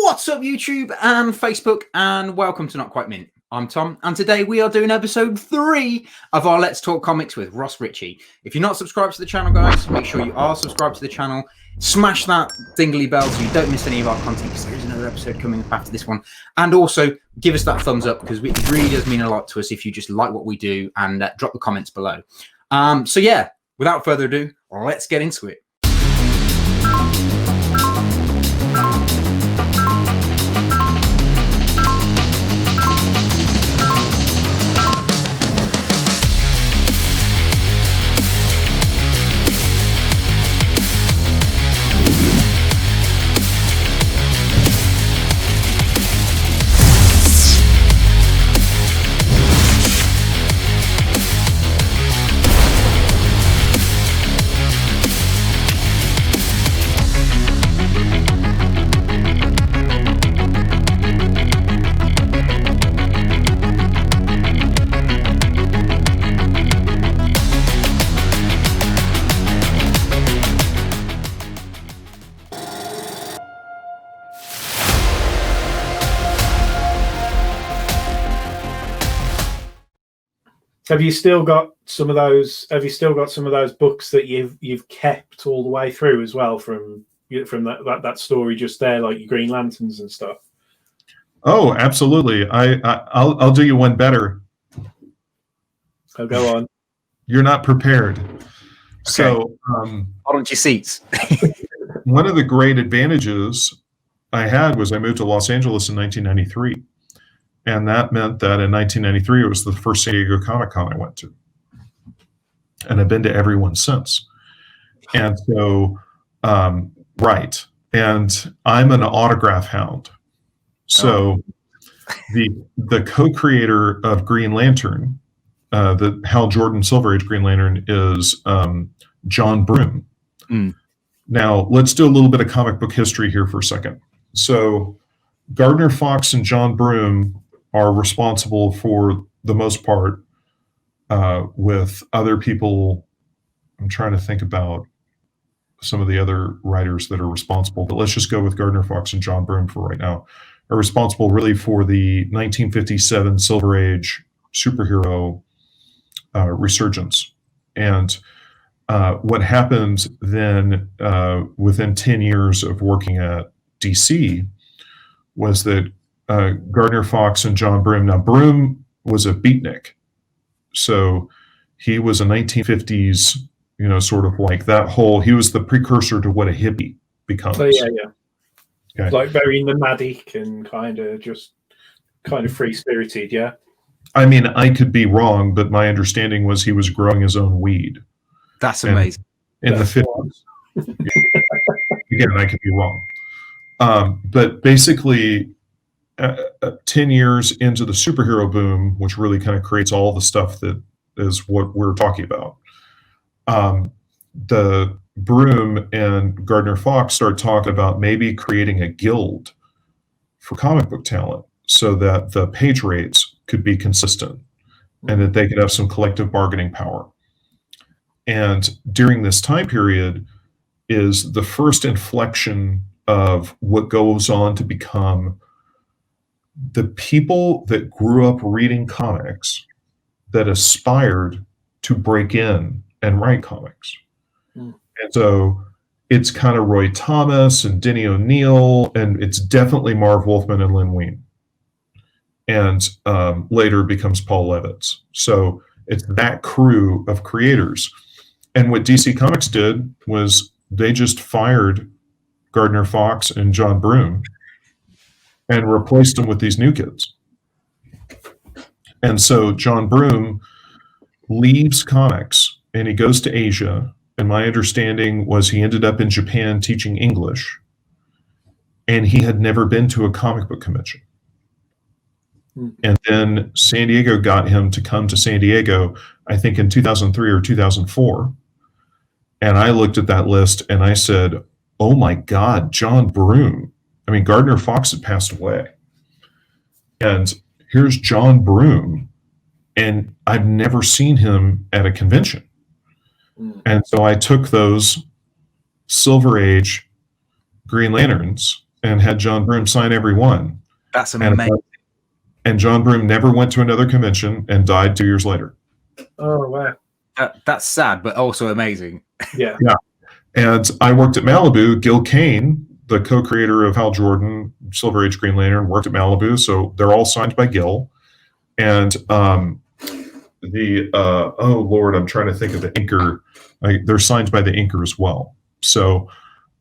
What's up, YouTube and Facebook, and welcome to Not Quite Mint. I'm Tom, and today we are doing episode 3 of our Let's Talk Comics with Ross Richie. If you're not subscribed to the channel, guys, make sure you are subscribed to the channel. Smash that dingly bell so you don't miss any of our content, because there is another episode coming up after this one. And also, give us that thumbs up, because it really does mean a lot to us if you just like what we do, and drop the comments below. So yeah, without further ado, let's get into it. Have you still got some of those? Have you still got some of those books that you've kept all the way through as well from that story just there, like your Green Lanterns and stuff? Oh, absolutely. I'll do you one better. Oh, go on. You're not prepared. Okay. So hold on to your seats. One of the great advantages I had was I moved to Los Angeles in 1993. And that meant that in 1993, it was the first San Diego Comic Con I went to. And I've been to every one since. And so, right. And I'm an autograph hound. So the co-creator of Green Lantern, the Hal Jordan Silver Age Green Lantern, is John Broom. Mm. Now, let's do a little bit of comic book history here for a second. So Gardner Fox and John Broom are responsible for the most part, with other people. I'm trying to think about some of the other writers that are responsible, but let's just go with Gardner Fox and John Broom for right now, are responsible really for the 1957 Silver Age superhero resurgence. And what happened then, within 10 years of working at DC, was that Gardner Fox and John Broom. Now, Broom was a beatnik, so he was a 1950s, sort of like that whole. He was the precursor to what a hippie becomes. Oh yeah. Okay. Like very nomadic and kind of free spirited. Yeah. I mean, I could be wrong, but my understanding was he was growing his own weed. That's amazing. In the 50s. Again, I could be wrong, but basically. 10 years into the superhero boom, which really kind of creates all the stuff that is what we're talking about, the Broom and Gardner Fox start talking about maybe creating a guild for comic book talent so that the page rates could be consistent and that they could have some collective bargaining power. And during this time period is the first inflection of what goes on to become the people that grew up reading comics that aspired to break in and write comics. Mm. And so it's kind of Roy Thomas and Denny O'Neil, and it's definitely Marv Wolfman and Len Wein. And later becomes Paul Levitz. So it's that crew of creators. And what DC Comics did was they just fired Gardner Fox and John Broom and replaced them with these new kids. And so John Broom leaves comics and he goes to Asia. And my understanding was he ended up in Japan teaching English. And he had never been to a comic book convention. And then San Diego got him to come to San Diego, I think in 2003 or 2004. And I looked at that list and I said, oh my God, John Broom. I mean, Gardner Fox had passed away. And here's John Broom. And I've never seen him at a convention. And so I took those Silver Age Green Lanterns and had John Broom sign every one. That's amazing. And John Broom never went to another convention and died 2 years later. Oh, wow. That's sad, but also amazing. Yeah. Yeah. And I worked at Malibu. Gil Kane, the co-creator of Hal Jordan, Silver Age Green Lantern, worked at Malibu. So they're all signed by Gil. And oh Lord, I'm trying to think of the inker. They're signed by the inker as well. So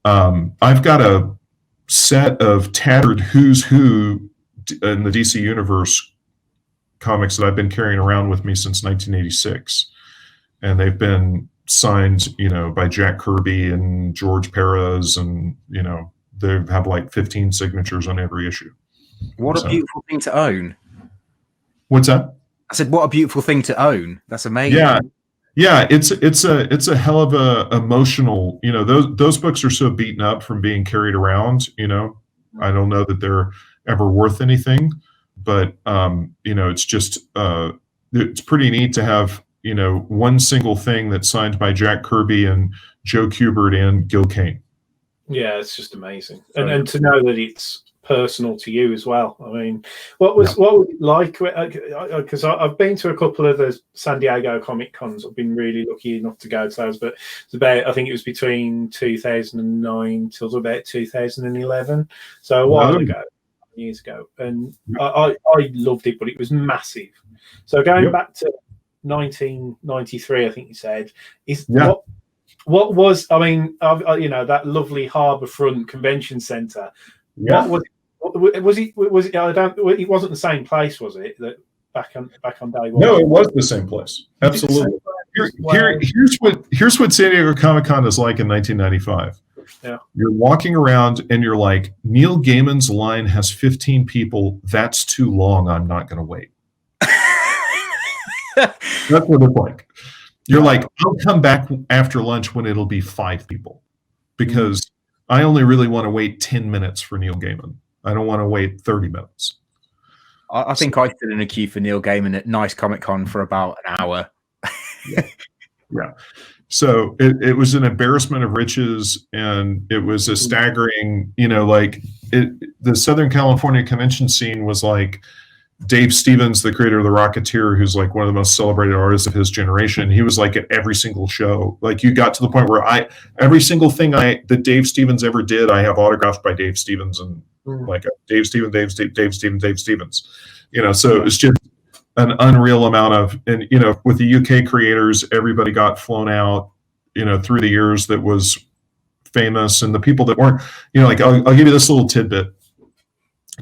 I've got a set of tattered Who's Who in the DC Universe comics that I've been carrying around with me since 1986. And they've been signed, by Jack Kirby and George Perez, and, they have like 15 signatures on every issue. What a beautiful thing to own. What's that? I said, what a beautiful thing to own. That's amazing. Yeah, it's a hell of a emotional, those books are so beaten up from being carried around, I don't know that they're ever worth anything, but it's just it's pretty neat to have, one single thing that's signed by Jack Kirby and Joe Kubert and Gil Kane. Yeah, it's just amazing. And to know that it's personal to you as well. I mean, what was it like? Because I've been to a couple of the San Diego Comic Cons. I've been really lucky enough to go to those, but it's about, I think it was between 2009 till about 2011. So a while ago, years ago. And I loved it, but it was massive. So going back to 1993, I think you said, what was, I mean, that lovely Harbourfront Convention Centre. Yeah. What was it? It wasn't the same place, was it? That back on day one. No, it was the same place. Absolutely. Here's what San Diego Comic Con is like in 1995. Yeah. You're walking around and you're like, Neil Gaiman's line has 15 people. That's too long. I'm not going to wait. That's what it's like. You're like, I'll come back after lunch when it'll be 5 people, because I only really want to wait 10 minutes for Neil Gaiman. I don't want to wait 30 minutes. I think I stood in a queue for Neil Gaiman at Nice Comic Con for about an hour. Yeah. So it was an embarrassment of riches, and it was a staggering, the Southern California convention scene was like Dave Stevens, the creator of The Rocketeer, who's like one of the most celebrated artists of his generation. He was like at every single show. Like, you got to the point where every single thing that Dave Stevens ever did, I have autographed by Dave Stevens, and like Dave Stevens. So it's just an unreal amount of, and with the UK creators, everybody got flown out, through the years that was famous, and the people that weren't, I'll give you this little tidbit.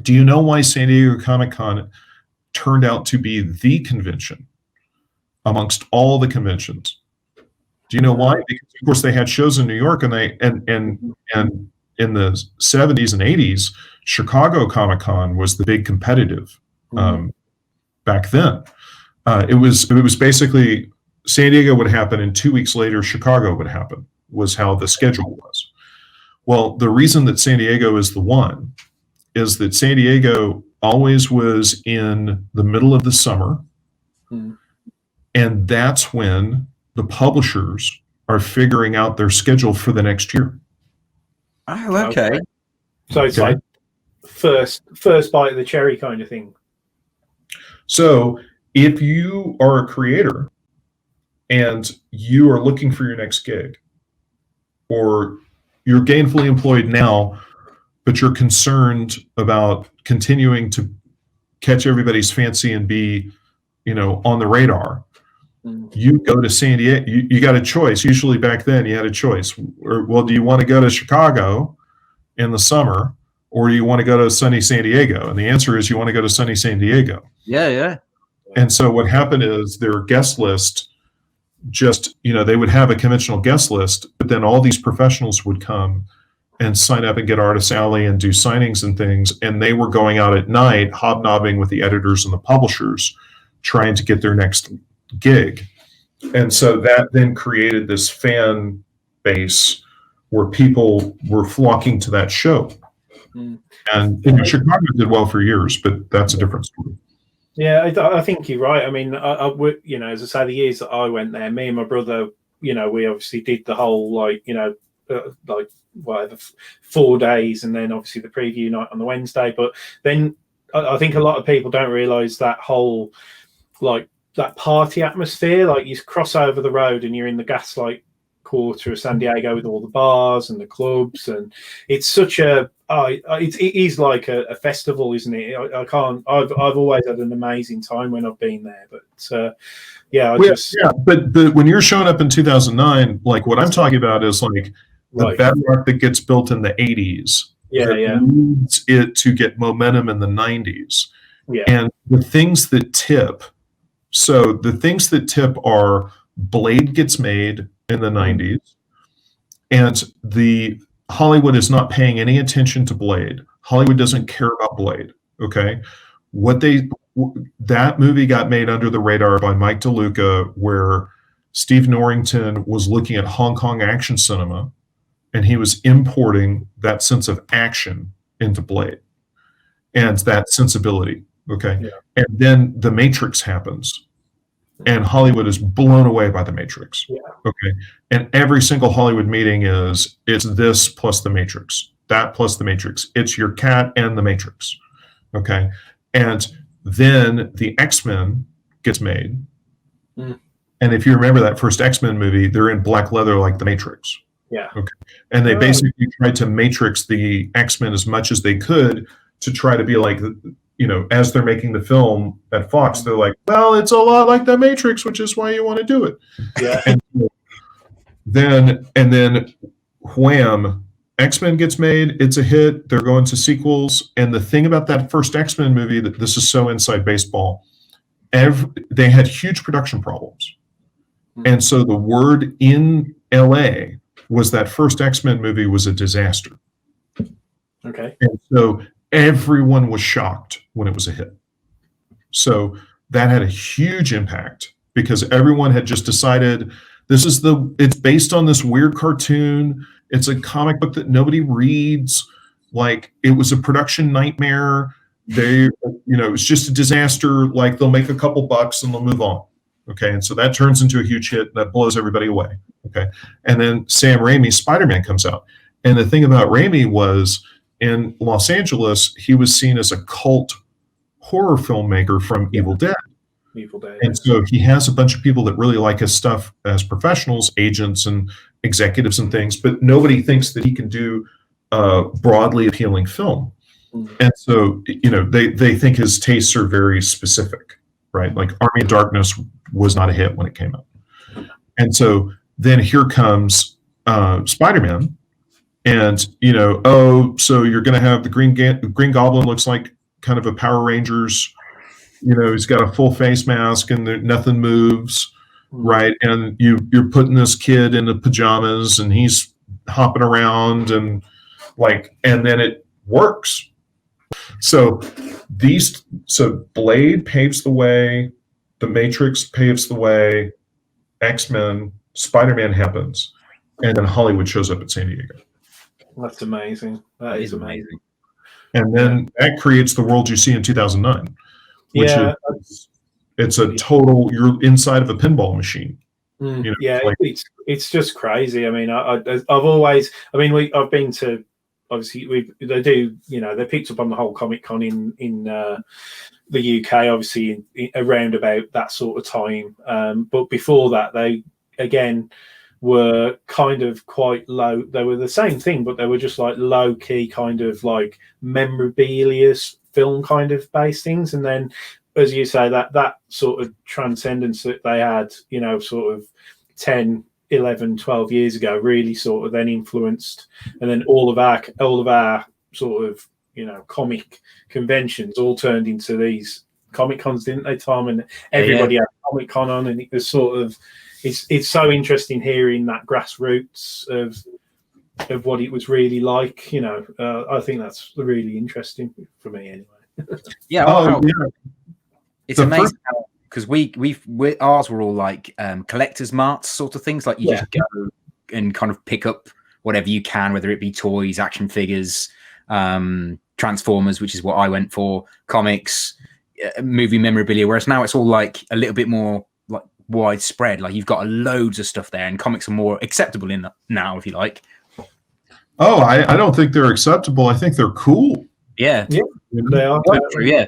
Do you know why San Diego Comic Con turned out to be the convention amongst all the conventions? Do you know why? Because of course they had shows in New York, and in the 70s and 80s, Chicago Comic Con was the big competitive back then. It was basically San Diego would happen, and 2 weeks later Chicago would happen, was how the schedule was. Well, the reason that San Diego is the one is that San Diego always was in the middle of the summer, and that's when the publishers are figuring out their schedule for the next year. Oh, okay. So it's like first bite of the cherry kind of thing. So if you are a creator and you are looking for your next gig, or you're gainfully employed now, but you're concerned about continuing to catch everybody's fancy and be, on the radar, you go to San Diego. You got a choice. Usually back then you had a choice. Well, do you want to go to Chicago in the summer, or do you want to go to sunny San Diego? And the answer is you want to go to sunny San Diego. Yeah. And so what happened is their guest list just, they would have a conventional guest list, but then all these professionals would come and sign up and get Artist Alley and do signings and things. And they were going out at night, hobnobbing with the editors and the publishers, trying to get their next gig. And so that then created this fan base where people were flocking to that show. And Chicago did well for years, but that's a different story. Yeah, I think you're right. I mean, as I say, the years that I went there, me and my brother, we obviously did the whole, like whatever 4 days, and then obviously the preview night on the Wednesday. But then I think a lot of people don't realize that whole like that party atmosphere. Like you cross over the road and you're in the Gaslight Quarter of San Diego with all the bars and the clubs, and it's such a it is like a festival, isn't it? I've always had an amazing time when I've been there, but but when you're showing up in 2009, like what I'm talking about is like the bedrock that gets built in the 80s, leads it to get momentum in the 90s, and the things that tip. So the things that tip are Blade gets made in the 90s, and the Hollywood is not paying any attention to Blade. Hollywood doesn't care about Blade. Okay, that movie got made under the radar by Mike DeLuca, where Steve Norrington was looking at Hong Kong action cinema, and he was importing that sense of action into Blade and that sensibility. Okay, and then The Matrix happens. And Hollywood is blown away by The Matrix. Okay. And every single Hollywood meeting it's this plus The Matrix, that plus The Matrix. It's your cat and The Matrix. Okay. And then the X-Men gets made. And if you remember that first X-Men movie, they're in black leather like The Matrix. Yeah. Okay. And they basically tried to Matrix the X-Men as much as they could to try to be like, as they're making the film at Fox, they're like, well, it's a lot like The Matrix, which is why you want to do it. Yeah. And then wham, X-Men gets made. It's a hit. They're going to sequels. And the thing about that first X-Men movie, that this is so inside baseball, they had huge production problems. And so the word in LA was that first X-Men movie was a disaster. Okay. And so everyone was shocked when it was a hit. So that had a huge impact because everyone had just decided it's based on this weird cartoon. It's a comic book that nobody reads. Like, it was a production nightmare. It was just a disaster. Like, they'll make a couple bucks and they'll move on. Okay. And so that turns into a huge hit that blows everybody away. Okay. And then Sam Raimi's Spider-Man comes out. And the thing about Raimi was, in Los Angeles, he was seen as a cult horror filmmaker from Evil Dead. And so he has a bunch of people that really like his stuff as professionals, agents and executives and things, but nobody thinks that he can do broadly appealing film. And so, they think his tastes are very specific, right? Like Army of Darkness was not a hit when it came out. And so then here comes Spider-Man. And, so you're going to have the Green Goblin looks like kind of a Power Rangers, he's got a full face mask and nothing moves, right? And you're putting this kid in the pajamas and he's hopping around and then it works. So Blade paves the way, The Matrix paves the way, X-Men, Spider-Man happens, and then Hollywood shows up at San Diego. That's amazing. That is amazing. And then that creates the world you see in 2009, which it's a total, you're inside of a pinball machine. It's just crazy. I mean, I've been to, obviously they picked up on the whole Comic Con in the UK, obviously around about that sort of time. But before that, they again were kind of quite low. They were the same thing, but they were just like low key kind of like memorabilia film kind of based things. And then, as you say, that sort of transcendence that they had, sort of 10, 11, 12 years ago really sort of then influenced, and then all of our sort of, comic conventions all turned into these Comic Cons, didn't they, Tom? And everybody had Comic Con on, and it was sort of, it's so interesting hearing that grassroots of what it was really like. I think that's really interesting for me anyway. It's amazing because we ours were all like collectors marts sort of things. Like you just go and kind of pick up whatever you can, whether it be toys, action figures, Transformers, which is what I went for, comics, movie memorabilia. Whereas now it's all like a little bit more like widespread. Like you've got loads of stuff there, and comics are more acceptable in that now, if you like. Oh, I don't think they're acceptable. I think they're cool. Yeah. Yeah, they are. True, yeah.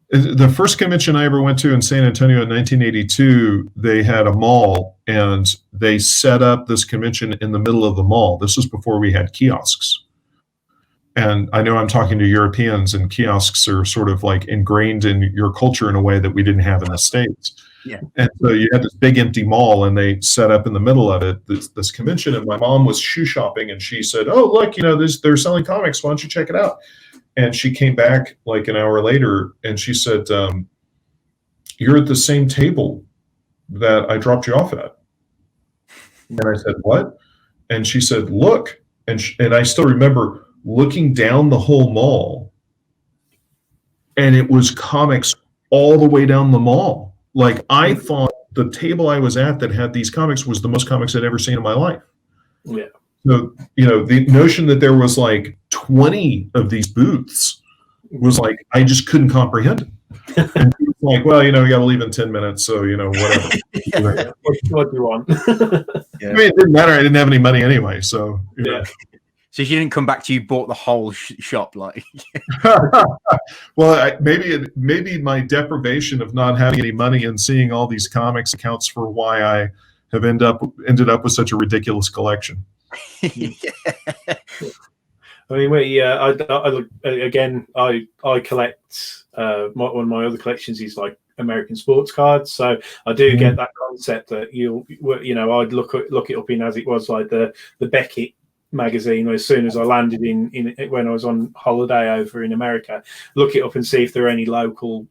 The first convention I ever went to in San Antonio in 1982, they had a mall, and they set up this convention in the middle of the mall. This was before we had kiosks. And I know I'm talking to Europeans, and kiosks are sort of like ingrained in your culture in a way that we didn't have in the States. Yeah. And so you had this big empty mall, and they set up in the middle of it this convention. And my mom was shoe shopping, and she said, "Oh, look, they're selling comics. Why don't you check it out?" And she came back like an hour later, and she said, "You're at the same table that I dropped you off at." And I said, "What?" And she said, "Look." And I still remember looking down the whole mall, and it was comics all the way down the mall. Like, I thought the table I was at that had these comics was the most comics I'd ever seen in my life. Yeah. So, the notion that there was like 20 of these booths was like, I just couldn't comprehend it. And he was like, "Well, we got to leave in 10 minutes. So, whatever." Yeah. What do you want? Yeah. I mean, it didn't matter. I didn't have any money anyway. So, Yeah. So she didn't come back to you, bought the whole shop, like. Well, maybe my deprivation of not having any money and seeing all these comics accounts for why I have ended up with such a ridiculous collection. Yeah. I mean, I collect. One of my other collections is like American sports cards, so I do get that concept that I'd look it up in as it was like the Beckett magazine as soon as I landed in when I was on holiday over in America, look it up and see if there are any local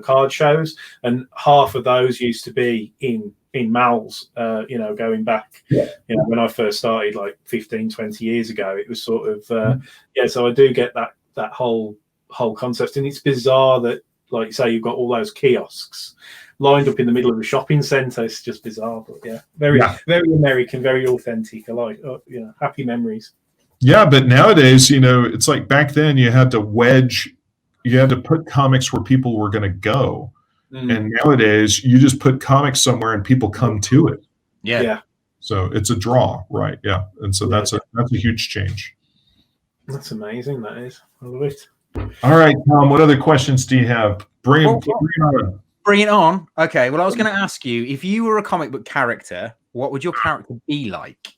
card shows, and half of those used to be in Mal's, going back, when I first started like 15-20 years ago. It was sort of so I do get that whole concept, and it's bizarre that, like you say, you've got all those kiosks lined up in the middle of a shopping centre. It's just bizarre, but very American, very authentic. I like, happy memories. Yeah, but nowadays, it's like back then you had to put comics where people were going to go. And nowadays you just put comics somewhere and people come to it. Yeah. So it's a draw, right? Yeah. And so that's a huge change. That's amazing. That is. I love it. All right, Tom, what other questions do you have? Bring it on. Okay. Well, I was going to ask you, if you were a comic book character, what would your character be like?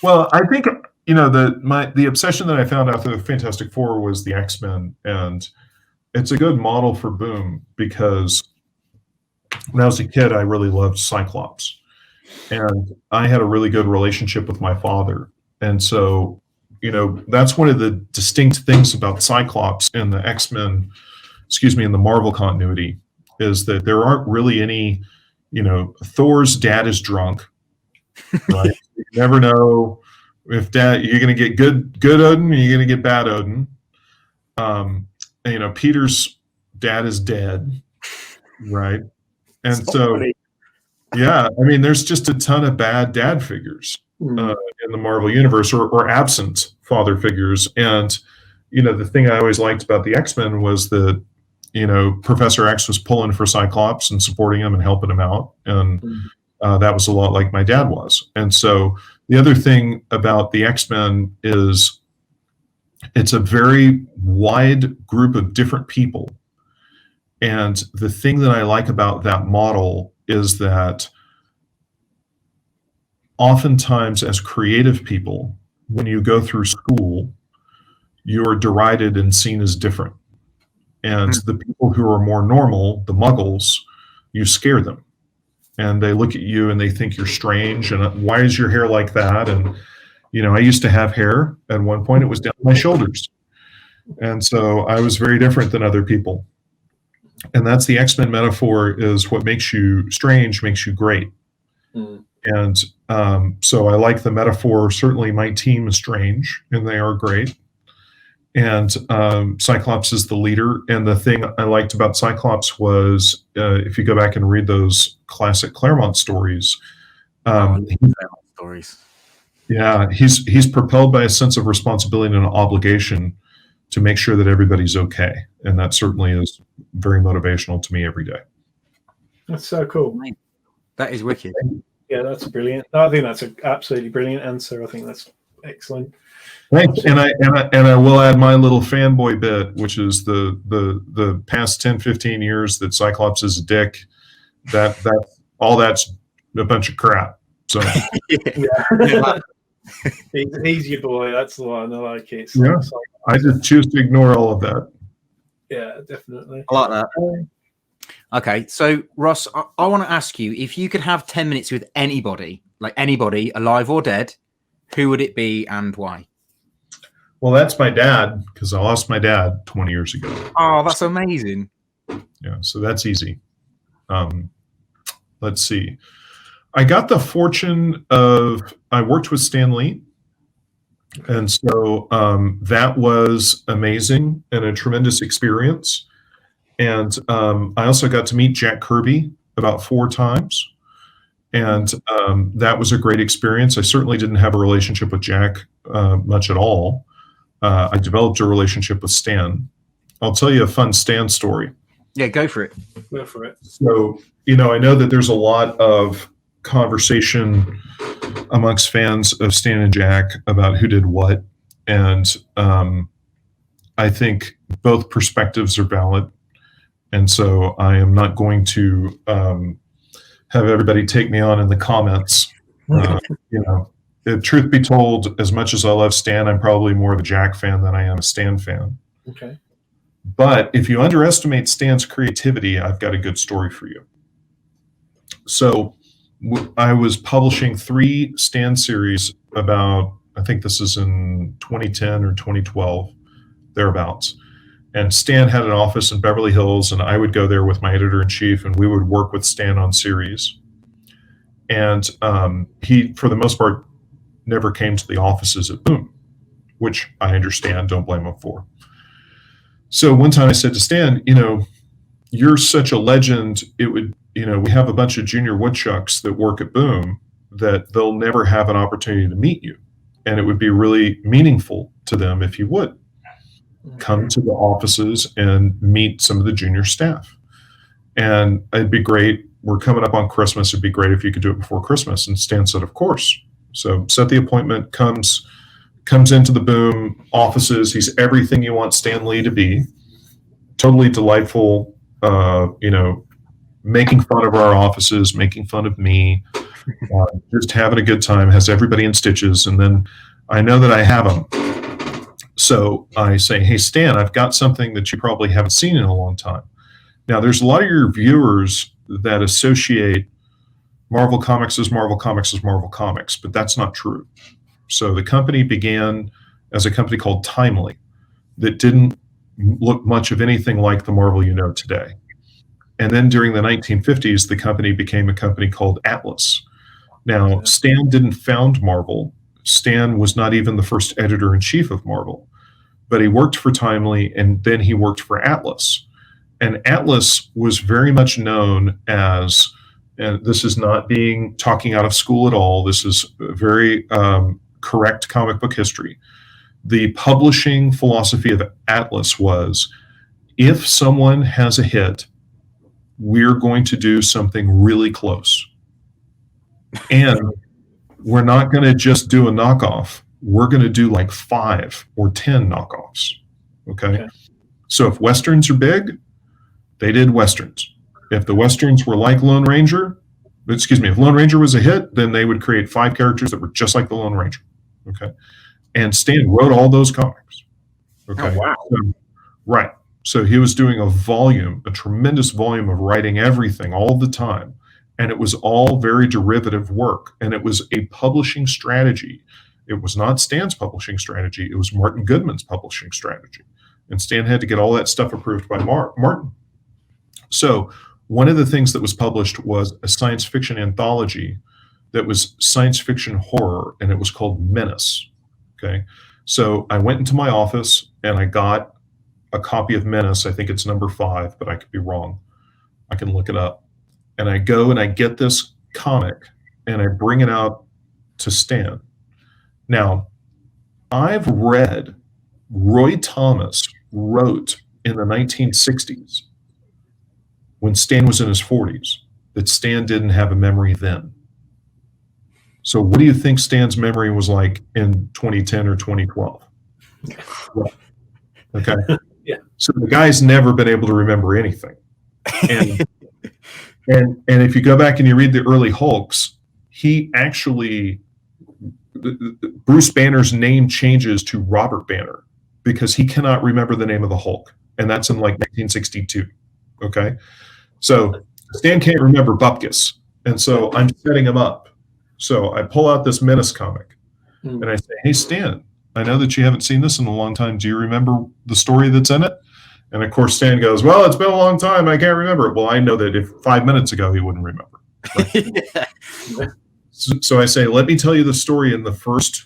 Well, I think, the obsession that I found after the Fantastic Four was the X-Men, and it's a good model for Boom, because when I was a kid, I really loved Cyclops, and I had a really good relationship with my father. And so, that's one of the distinct things about Cyclops in the X-Men, in the Marvel continuity, is that there aren't really any, Thor's dad is drunk, right? You never know if you're going to get good Odin, or you're going to get bad Odin. Peter's dad is dead, right? And so, there's just a ton of bad dad figures in the Marvel universe, or absent father figures. And, the thing I always liked about the X-Men was that, Professor X was pulling for Cyclops and supporting him and helping him out. And that was a lot like my dad was. And so the other thing about the X-Men is it's a very wide group of different people. And the thing that I like about that model is that oftentimes as creative people, when you go through school, you're derided and seen as different. And the people who are more normal, the muggles, you scare them. And they look at you and they think you're strange. And why is your hair like that? And, I used to have hair. At one point, it was down my shoulders. And so I was very different than other people. And that's the X-Men metaphor, is what makes you strange makes you great. And so I like the metaphor. Certainly my team is strange and they are great. And Cyclops is the leader. And the thing I liked about Cyclops was, if you go back and read those classic Claremont stories, he's propelled by a sense of responsibility and an obligation to make sure that everybody's okay. And that certainly is very motivational to me every day. That's so cool. That is wicked. Yeah, that's brilliant. I think that's an absolutely brilliant answer. I think that's Excellent. Thanks. And I will add my little fanboy bit, which is the past 10, 15 years that Cyclops is a dick. That all that's a bunch of crap. So Yeah. He's your boy. That's the one. I like it. So, yeah. I just choose to ignore all of that. Yeah, definitely. I like that. Okay, so Ross, I want to ask you, if you could have 10 minutes with anybody, like anybody, alive or dead, who would it be and why? Well, that's my dad, because I lost my dad 20 years ago. Oh, that's amazing. Yeah, so that's easy. Let's see. I got the fortune of, I worked with Stan Lee. And so that was amazing and a tremendous experience. And I also got to meet Jack Kirby about 4 times. And that was a great experience. I certainly didn't have a relationship with Jack much at all. I developed a relationship with Stan. I'll tell you a fun Stan story. Yeah, go for it. Go for it. So, I know that there's a lot of conversation amongst fans of Stan and Jack about who did what. And I think both perspectives are valid. And so I am not going to have everybody take me on in the comments. Truth be told, as much as I love Stan, I'm probably more of a Jack fan than I am a Stan fan. Okay. But if you underestimate Stan's creativity, I've got a good story for you. So I was publishing 3 Stan series about, I think this is in 2010 or 2012, thereabouts. And Stan had an office in Beverly Hills, and I would go there with my editor-in-chief, and we would work with Stan on series. And he, for the most part, never came to the offices at Boom, which I understand, don't blame him for. So one time I said to Stan, you're such a legend, it would, we have a bunch of junior woodchucks that work at Boom that they'll never have an opportunity to meet you. And it would be really meaningful to them if you would come to the offices and meet some of the junior staff. And it'd be great. We're coming up on Christmas. It'd be great if you could do it before Christmas. And Stan said, of course. So set the appointment, comes into the Boom offices. He's everything you want Stan Lee to be. Totally delightful, making fun of our offices, making fun of me, just having a good time, has everybody in stitches. And then I know that I have him. So I say, hey, Stan, I've got something that you probably haven't seen in a long time. Now, there's a lot of your viewers that associate Marvel Comics as Marvel Comics as Marvel Comics, but that's not true. So the company began as a company called Timely that didn't look much of anything like the Marvel you know today. And then during the 1950s, the company became a company called Atlas. Now, Stan didn't found Marvel. Stan was not even the first editor-in-chief of Marvel, but he worked for Timely, and then he worked for Atlas. And Atlas was very much known as, and this is not talking out of school at all, this is very correct comic book history. The publishing philosophy of Atlas was, if someone has a hit, we're going to do something really close. And we're not going to just do a knockoff. We're going to do like 5 or 10 knockoffs. Okay? So if Westerns are big, they did Westerns. If the Westerns were like Lone Ranger, if Lone Ranger was a hit, then they would create 5 characters that were just like the Lone Ranger. Okay? And Stan wrote all those comics. Okay? Oh, wow. Right. So he was doing a tremendous volume of writing everything all the time. And it was all very derivative work. And it was a publishing strategy. It was not Stan's publishing strategy. It was Martin Goodman's publishing strategy. And Stan had to get all that stuff approved by Martin. So one of the things that was published was a science fiction anthology that was science fiction horror, and it was called Menace. Okay. So I went into my office and I got a copy of Menace. I think it's number 5, but I could be wrong. I can look it up. And I go and I get this comic and I bring it out to Stan. Now, I've read Roy Thomas wrote in the 1960s, when Stan was in his 40s, that Stan didn't have a memory then. So what do you think Stan's memory was like in 2010 or 2012? Well, okay. Yeah. So the guy's never been able to remember anything. And and if you go back and you read the early Hulks, he actually, Bruce Banner's name changes to Robert Banner because he cannot remember the name of the Hulk. And that's in like 1962. Okay. So Stan can't remember Bupkis. And so I'm setting him up. So I pull out this Menace comic and I say, hey, Stan, I know that you haven't seen this in a long time. Do you remember the story that's in it? And of course, Stan goes, well, it's been a long time. I can't remember it. Well, I know that if 5 minutes ago, he wouldn't remember. Yeah. So I say, let me tell you the story in the first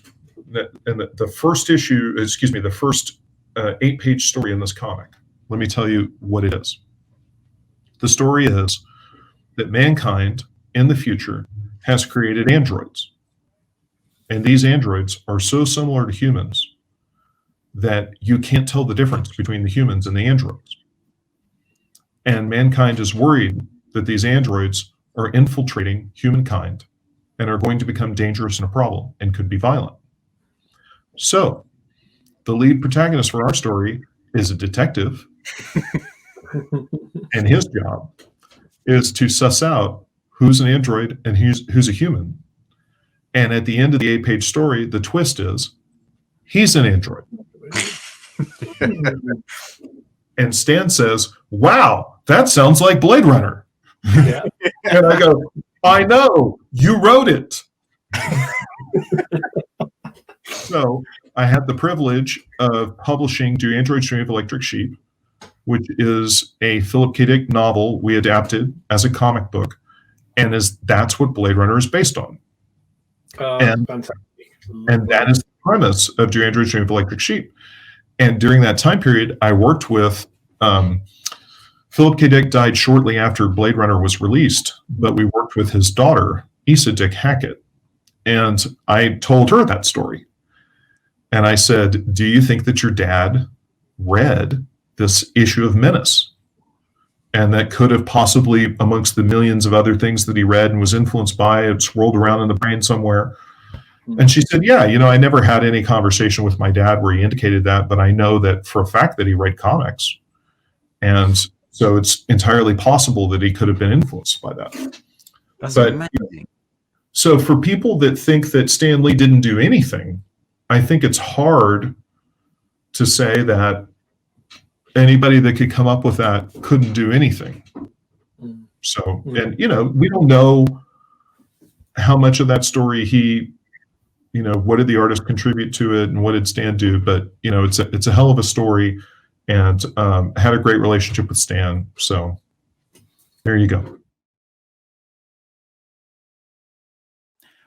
issue, excuse me, the first 8-page story in this comic. Let me tell you what it is. The story is that mankind in the future has created androids. And these androids are so similar to humans that you can't tell the difference between the humans and the androids. And mankind is worried that these androids are infiltrating humankind and are going to become dangerous and a problem and could be violent. So the lead protagonist for our story is a detective, and his job is to suss out who's an android and who's a human. And at the end of the 8-page story, the twist is he's an android. And Stan says, wow, that sounds like Blade Runner. Yeah. And I go, I know, you wrote it. So I had the privilege of publishing Do Androids Dream of Electric Sheep, which is a Philip K. Dick novel we adapted as a comic book. And that's what Blade Runner is based on. And that is the premise of Do Androids Dream of Electric Sheep. And during that time period, I worked with Philip K. Dick died shortly after Blade Runner was released, but we worked with his daughter, Issa Dick Hackett. And I told her that story. And I said, do you think that your dad read this issue of Menace? And that could have possibly, amongst the millions of other things that he read and was influenced by, it swirled around in the brain somewhere. And she said, yeah, I never had any conversation with my dad where he indicated that, but I know that for a fact that he read comics. And so it's entirely possible that he could have been influenced by that. That's amazing. So for people that think that Stan Lee didn't do anything, I think it's hard to say that anybody that could come up with that couldn't do anything. So, and, we don't know how much of that story he, what did the artist contribute to it and what did Stan do? But, it's a hell of a story, and had a great relationship with Stan. So there you go.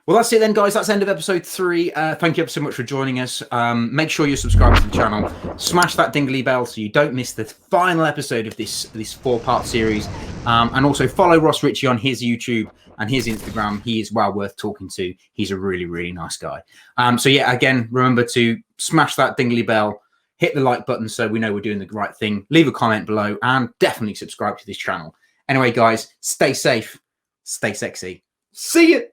Well, that's it then, guys. That's the end of episode 3. Thank you ever so much for joining us. Make sure you're subscribed to the channel. Smash that dingly bell so you don't miss the final episode of this 4-part series. And also follow Ross Richie on his YouTube and his Instagram. He is well worth talking to. He's a really, really nice guy. So yeah, again, remember to smash that dingly bell, hit the like button so we know we're doing the right thing. Leave a comment below and definitely subscribe to this channel. Anyway, guys, stay safe, stay sexy. See you.